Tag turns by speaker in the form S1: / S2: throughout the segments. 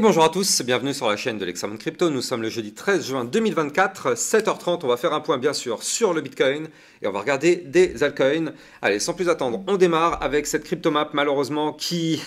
S1: bonjour à tous, bienvenue sur la chaîne de l'Examen Crypto. Nous sommes le jeudi 13 juin 2024, 7h30. On va faire un point bien sûr sur le Bitcoin et on va regarder des altcoins. Allez, sans plus attendre, on démarre avec cette cryptomap malheureusement qui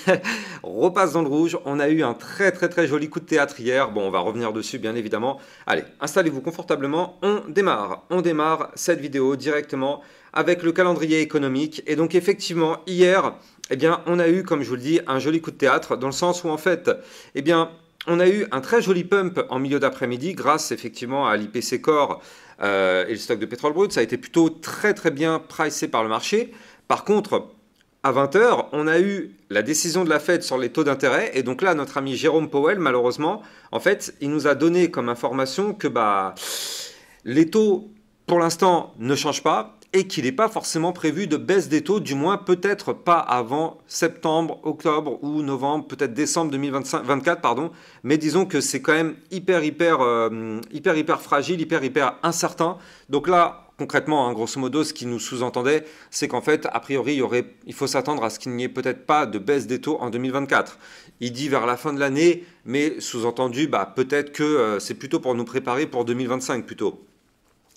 S1: repasse dans le rouge. On a eu un très joli coup de théâtre hier. Bon, on va revenir dessus bien évidemment. Allez, installez-vous confortablement, on démarre. On démarre cette vidéo directement avec le calendrier économique. Et donc effectivement, hier, eh bien, on a eu, comme je vous le dis, un joli coup de théâtre, dans le sens où en fait, eh bien, on a eu un très joli pump en milieu d'après-midi grâce effectivement à l'IPC Core et le stock de pétrole brut. Ça a été plutôt très bien pricé par le marché. Par contre, à 20 h, on a eu la décision de la Fed sur les taux d'intérêt. Et donc là, notre ami Jérôme Powell, malheureusement, en fait, il nous a donné comme information que les taux, pour l'instant, ne changent pas et qu'il n'est pas forcément prévu de baisse des taux, du moins peut-être pas avant septembre, octobre ou novembre, peut-être décembre 2024, pardon. Mais disons que c'est quand même hyper fragile, hyper incertain. Donc là, concrètement, hein, grosso modo, ce qui nous sous-entendait, c'est qu'en fait, a priori, il faut s'attendre à ce qu'il n'y ait peut-être pas de baisse des taux en 2024. Il dit vers la fin de l'année, mais sous-entendu, peut-être que c'est plutôt pour nous préparer pour 2025 plutôt.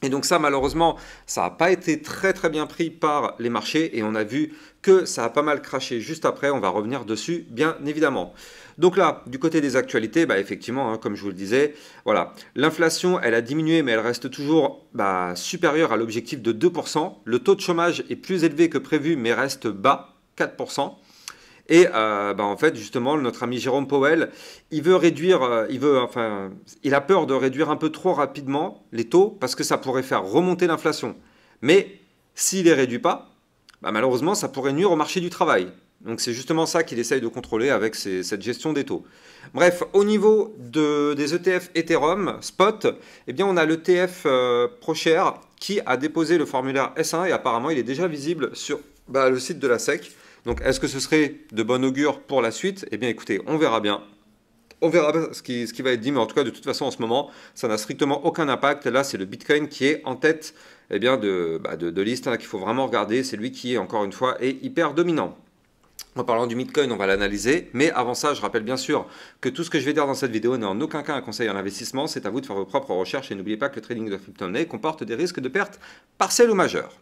S1: Et donc ça, malheureusement, ça n'a pas été très bien pris par les marchés et on a vu que ça a pas mal craché juste après. On va revenir dessus, bien évidemment. Donc là, du côté des actualités, effectivement, hein, comme je vous le disais, voilà, l'inflation, elle a diminué, mais elle reste toujours supérieure à l'objectif de 2%. Le taux de chômage est plus élevé que prévu, mais reste bas, 4%. Et en fait, justement, notre ami Jérôme Powell, il veut réduire, il a peur de réduire un peu trop rapidement les taux parce que ça pourrait faire remonter l'inflation. Mais s'il ne les réduit pas, malheureusement, ça pourrait nuire au marché du travail. Donc c'est justement ça qu'il essaye de contrôler avec cette gestion des taux. Bref, au niveau des ETF Ethereum Spot, eh bien on a l'ETF ProShare qui a déposé le formulaire S1 et apparemment il est déjà visible sur le site de la SEC. Donc, est-ce que ce serait de bon augure pour la suite? Eh bien, écoutez, on verra bien. On verra bien ce qui va être dit, mais en tout cas, de toute façon, en ce moment, ça n'a strictement aucun impact. Là, c'est le Bitcoin qui est en tête de liste qu'il faut vraiment regarder. C'est lui qui, encore une fois, est hyper dominant. En parlant du Bitcoin, on va l'analyser. Mais avant ça, je rappelle bien sûr que tout ce que je vais dire dans cette vidéo n'est en aucun cas un conseil en investissement. C'est à vous de faire vos propres recherches. Et n'oubliez pas que le trading de crypto-monnaie comporte des risques de perte partielles ou majeures.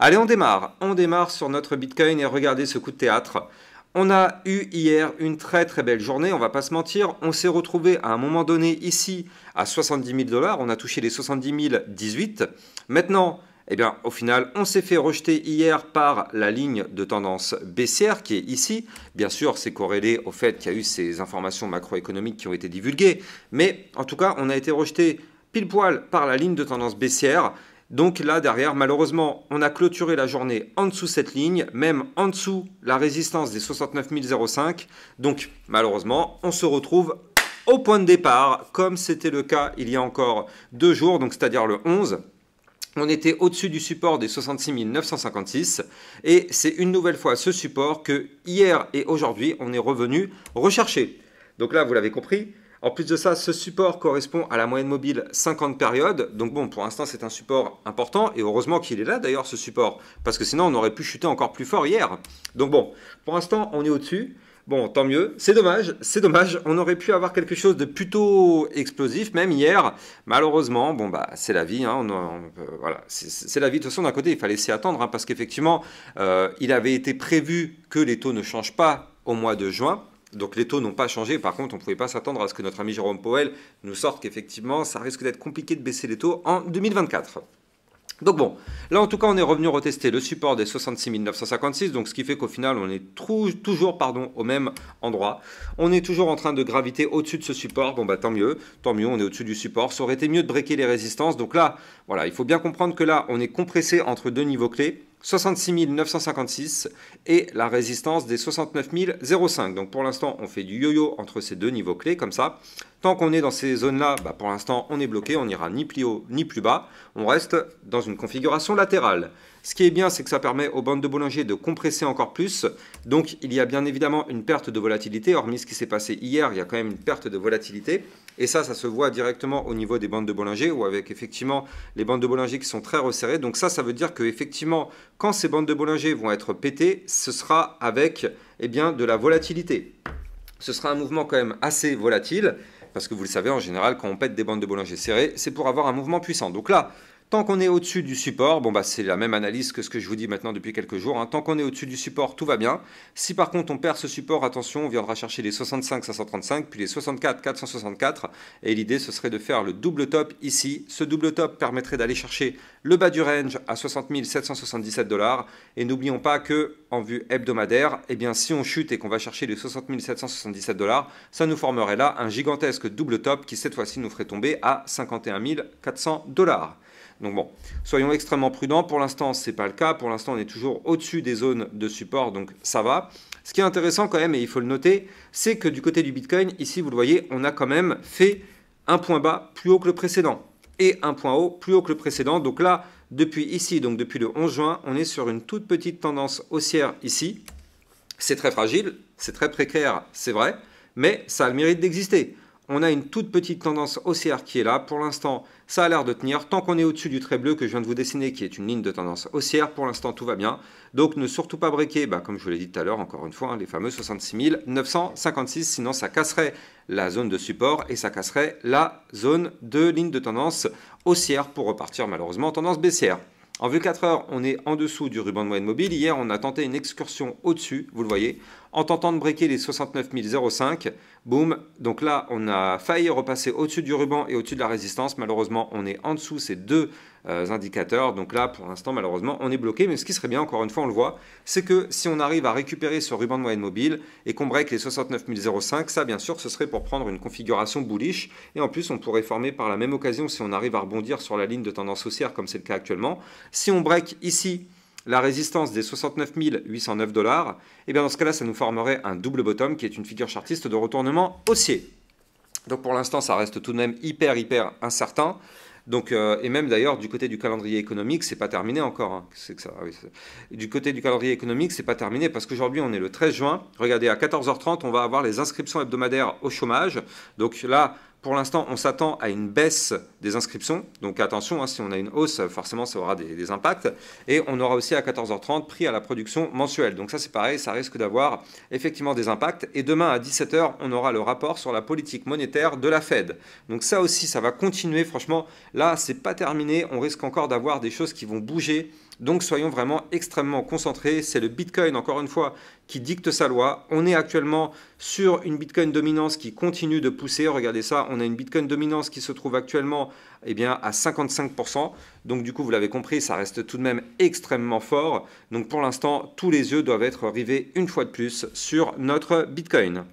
S1: Allez, on démarre sur notre Bitcoin et regardez ce coup de théâtre. On a eu hier une très belle journée, on va pas se mentir. On s'est retrouvé à un moment donné ici à 70 000 $. On a touché les 70 018. Maintenant, eh bien, au final, on s'est fait rejeter hier par la ligne de tendance baissière qui est ici. Bien sûr, c'est corrélé au fait qu'il y a eu ces informations macroéconomiques qui ont été divulguées. Mais en tout cas, on a été rejeté pile poil par la ligne de tendance baissière. Donc là, derrière, malheureusement, on a clôturé la journée en dessous de cette ligne, même en dessous la résistance des 69 005. Donc, malheureusement, on se retrouve au point de départ, comme c'était le cas il y a encore 2 jours, donc c'est-à-dire le 11. On était au-dessus du support des 66 956 et c'est une nouvelle fois ce support que hier et aujourd'hui, on est revenu rechercher. Donc là, vous l'avez compris. En plus de ça, ce support correspond à la moyenne mobile 50 périodes. Donc bon, pour l'instant, c'est un support important. Et heureusement qu'il est là, d'ailleurs, ce support. Parce que sinon, on aurait pu chuter encore plus fort hier. Donc bon, pour l'instant, on est au-dessus. Bon, tant mieux. C'est dommage. On aurait pu avoir quelque chose de plutôt explosif, même hier. Malheureusement, bon, c'est la vie. Hein. Voilà, c'est la vie. De toute façon, d'un côté, il fallait s'y attendre. Parce qu'effectivement, il avait été prévu que les taux ne changent pas au mois de juin. Donc les taux n'ont pas changé, par contre on ne pouvait pas s'attendre à ce que notre ami Jérôme Powell nous sorte qu'effectivement ça risque d'être compliqué de baisser les taux en 2024. Donc bon, là en tout cas on est revenu retester le support des 66 956, donc ce qui fait qu'au final on est toujours au même endroit. On est toujours en train de graviter au-dessus de ce support, bon tant mieux, on est au-dessus du support. Ça aurait été mieux de breaker les résistances, donc là, voilà, il faut bien comprendre que là on est compressé entre 2 niveaux clés. 66 956 et la résistance des 69 005. Donc pour l'instant, on fait du yo-yo entre ces deux niveaux clés comme ça. Tant qu'on est dans ces zones-là, pour l'instant, on est bloqué. On n'ira ni plus haut ni plus bas. On reste dans une configuration latérale. Ce qui est bien, c'est que ça permet aux bandes de Bollinger de compresser encore plus. Donc il y a bien évidemment une perte de volatilité. Hormis ce qui s'est passé hier, il y a quand même une perte de volatilité. Et ça se voit directement au niveau des bandes de Bollinger ou avec effectivement les bandes de Bollinger qui sont très resserrées. Donc ça veut dire qu'effectivement, quand ces bandes de Bollinger vont être pétées, ce sera avec de la volatilité. Ce sera un mouvement quand même assez volatile, parce que vous le savez, en général, quand on pète des bandes de Bollinger serrées, c'est pour avoir un mouvement puissant. Donc là, tant qu'on est au-dessus du support, bon bah c'est la même analyse que ce que je vous dis maintenant depuis quelques jours, hein. Tant qu'on est au-dessus du support, tout va bien. Si par contre on perd ce support, attention, on viendra chercher les 65 535, puis les 64 464, et l'idée ce serait de faire le double top ici. Ce double top permettrait d'aller chercher le bas du range à 60 777 $, et n'oublions pas que en vue hebdomadaire, eh bien si on chute et qu'on va chercher les 60 777 $, ça nous formerait là un gigantesque double top qui cette fois-ci nous ferait tomber à 51 400 $. Donc bon, soyons extrêmement prudents. Pour l'instant, ce n'est pas le cas. Pour l'instant, on est toujours au-dessus des zones de support, donc ça va. Ce qui est intéressant quand même, et il faut le noter, c'est que du côté du Bitcoin, ici, vous le voyez, on a quand même fait un point bas plus haut que le précédent et un point haut plus haut que le précédent. Donc là, depuis ici, donc depuis le 11 juin, on est sur une toute petite tendance haussière ici. C'est très fragile, c'est très précaire, c'est vrai, mais ça a le mérite d'exister. On a une toute petite tendance haussière qui est là. Pour l'instant, ça a l'air de tenir. Tant qu'on est au-dessus du trait bleu que je viens de vous dessiner, qui est une ligne de tendance haussière, pour l'instant, tout va bien. Donc, ne surtout pas breaker, comme je vous l'ai dit tout à l'heure, encore une fois, hein, les fameux 66 956. Sinon, ça casserait la zone de support et ça casserait la zone de ligne de tendance haussière pour repartir malheureusement en tendance baissière. En vue 4 heures, on est en dessous du ruban de moyenne mobile. Hier, on a tenté une excursion au-dessus, vous le voyez, en tentant de breaker les 69 005. Boum, donc là, on a failli repasser au-dessus du ruban et au-dessus de la résistance. Malheureusement, on est en dessous ces deux indicateurs. Donc là, pour l'instant, malheureusement, on est bloqué. Mais ce qui serait bien, encore une fois, on le voit, c'est que si on arrive à récupérer ce ruban de moyenne mobile et qu'on break les 69 005, ça, bien sûr, ce serait pour prendre une configuration bullish. Et en plus, on pourrait former par la même occasion, si on arrive à rebondir sur la ligne de tendance haussière, comme c'est le cas actuellement, si on break ici la résistance des 69 809 $, et bien dans ce cas-là, ça nous formerait un double bottom qui est une figure chartiste de retournement haussier. Donc pour l'instant, ça reste tout de même hyper incertain. Donc, et même d'ailleurs, du côté du calendrier économique, c'est pas terminé encore. Hein. C'est que ça, oui, du côté du calendrier économique, c'est pas terminé parce qu'aujourd'hui, on est le 13 juin. Regardez, à 14h30, on va avoir les inscriptions hebdomadaires au chômage. Donc là, pour l'instant, on s'attend à une baisse des inscriptions. Donc attention, hein, si on a une hausse, forcément, ça aura des impacts. Et on aura aussi à 14h30 prix à la production mensuelle. Donc ça, c'est pareil, ça risque d'avoir effectivement des impacts. Et demain, à 17h, on aura le rapport sur la politique monétaire de la Fed. Donc ça aussi, ça va continuer. Franchement, là, c'est pas terminé. On risque encore d'avoir des choses qui vont bouger. Donc soyons vraiment extrêmement concentrés. C'est le Bitcoin, encore une fois, qui dicte sa loi. On est actuellement sur une Bitcoin dominance qui continue de pousser. Regardez ça, on a une Bitcoin dominance qui se trouve actuellement à 55%. Donc du coup, vous l'avez compris, ça reste tout de même extrêmement fort. Donc pour l'instant, tous les yeux doivent être rivés une fois de plus sur notre Bitcoin.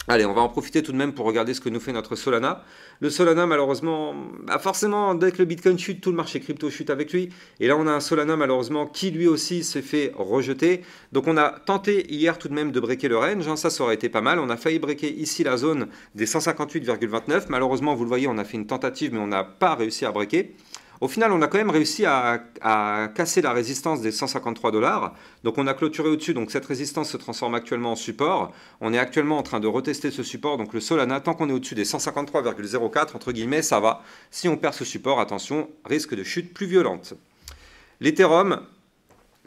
S1: Allez, on va en profiter tout de même pour regarder ce que nous fait notre Solana. Le Solana, malheureusement, forcément, dès que le Bitcoin chute, tout le marché crypto chute avec lui. Et là, on a un Solana, malheureusement, qui lui aussi s'est fait rejeter. Donc, on a tenté hier tout de même de breaker le range. Hein, ça aurait été pas mal. On a failli breaker ici la zone des 158,29. Malheureusement, vous le voyez, on a fait une tentative, mais on n'a pas réussi à breaker. Au final, on a quand même réussi à casser la résistance des 153 $. Donc on a clôturé au-dessus, donc cette résistance se transforme actuellement en support. On est actuellement en train de retester ce support, donc le Solana, tant qu'on est au-dessus des 153,04, entre guillemets, ça va. Si on perd ce support, attention, risque de chute plus violente. L'Ethereum,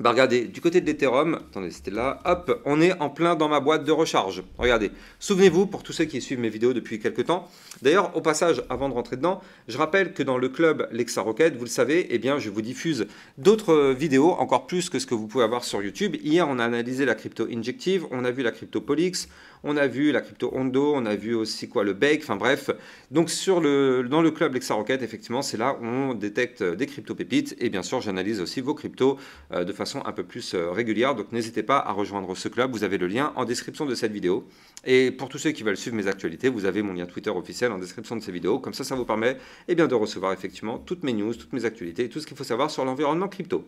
S1: regardez, du côté de l'Ethereum, attendez, c'était là, hop, on est en plein dans ma boîte de recharge. Regardez, souvenez-vous, pour tous ceux qui suivent mes vidéos depuis quelques temps, d'ailleurs, au passage, avant de rentrer dedans, je rappelle que dans le club Lexa Rocket, vous le savez, eh bien, je vous diffuse d'autres vidéos, encore plus que ce que vous pouvez avoir sur YouTube. Hier, on a analysé la crypto Injective, on a vu la crypto Polix, on a vu la crypto Hondo, on a vu aussi quoi, le Bake, enfin bref. Donc dans le club Lexa Rocket, effectivement, c'est là où on détecte des crypto pépites et bien sûr, j'analyse aussi vos cryptos de façon un peu plus régulière. Donc n'hésitez pas à rejoindre ce club, vous avez le lien en description de cette vidéo. Et pour tous ceux qui veulent suivre mes actualités, vous avez mon lien Twitter officiel en description de ces vidéos. Comme ça vous permet de recevoir effectivement toutes mes news, toutes mes actualités, tout ce qu'il faut savoir sur l'environnement crypto.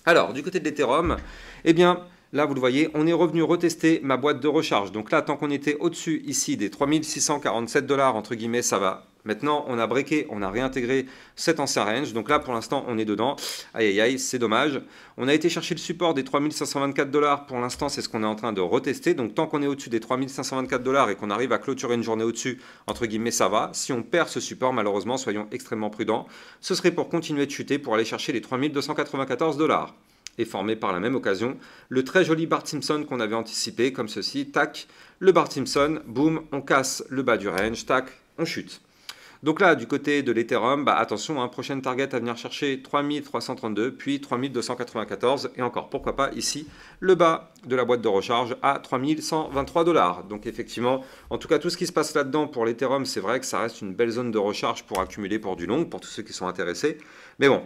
S1: Alors, du côté de l'Ethereum, là, vous le voyez, on est revenu retester ma boîte de recharge. Donc là, tant qu'on était au-dessus ici des 3647 $, entre guillemets, ça va. Maintenant, on a breaké, on a réintégré cet ancien range. Donc là, pour l'instant, on est dedans. Aïe, aïe, aïe, c'est dommage. On a été chercher le support des 3524 $. Pour l'instant, c'est ce qu'on est en train de retester. Donc tant qu'on est au-dessus des 3524 $ et qu'on arrive à clôturer une journée au-dessus, entre guillemets, ça va. Si on perd ce support, malheureusement, soyons extrêmement prudents. Ce serait pour continuer de chuter, pour aller chercher les 3294 $. et former par la même occasion le très joli Bart Simpson qu'on avait anticipé, comme ceci, tac, le Bart Simpson, boum, on casse le bas du range, tac, on chute. Donc là, du côté de l'Ethereum, attention, prochaine target à venir chercher 3332, puis 3294, et encore, pourquoi pas ici, le bas de la boîte de recharge à 3123 $. Donc effectivement, en tout cas, tout ce qui se passe là-dedans pour l'Ethereum, c'est vrai que ça reste une belle zone de recharge pour accumuler pour du long, pour tous ceux qui sont intéressés. Mais bon,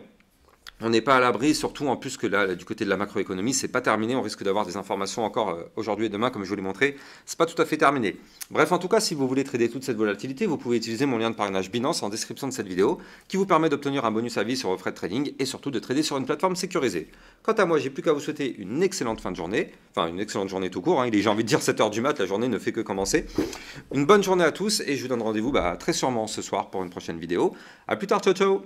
S1: on n'est pas à l'abri, surtout en plus que là, du côté de la macroéconomie, c'est pas terminé. On risque d'avoir des informations encore aujourd'hui et demain, comme je vous l'ai montré. C'est pas tout à fait terminé. Bref, en tout cas, si vous voulez trader toute cette volatilité, vous pouvez utiliser mon lien de parrainage Binance en description de cette vidéo, qui vous permet d'obtenir un bonus à vie sur vos frais de trading et surtout de trader sur une plateforme sécurisée. Quant à moi, j'ai plus qu'à vous souhaiter une excellente fin de journée, enfin une excellente journée tout court. Il est, j'ai envie de dire 7 h du mat, la journée ne fait que commencer. Une bonne journée à tous et je vous donne rendez-vous très sûrement ce soir pour une prochaine vidéo. À plus tard, ciao ciao.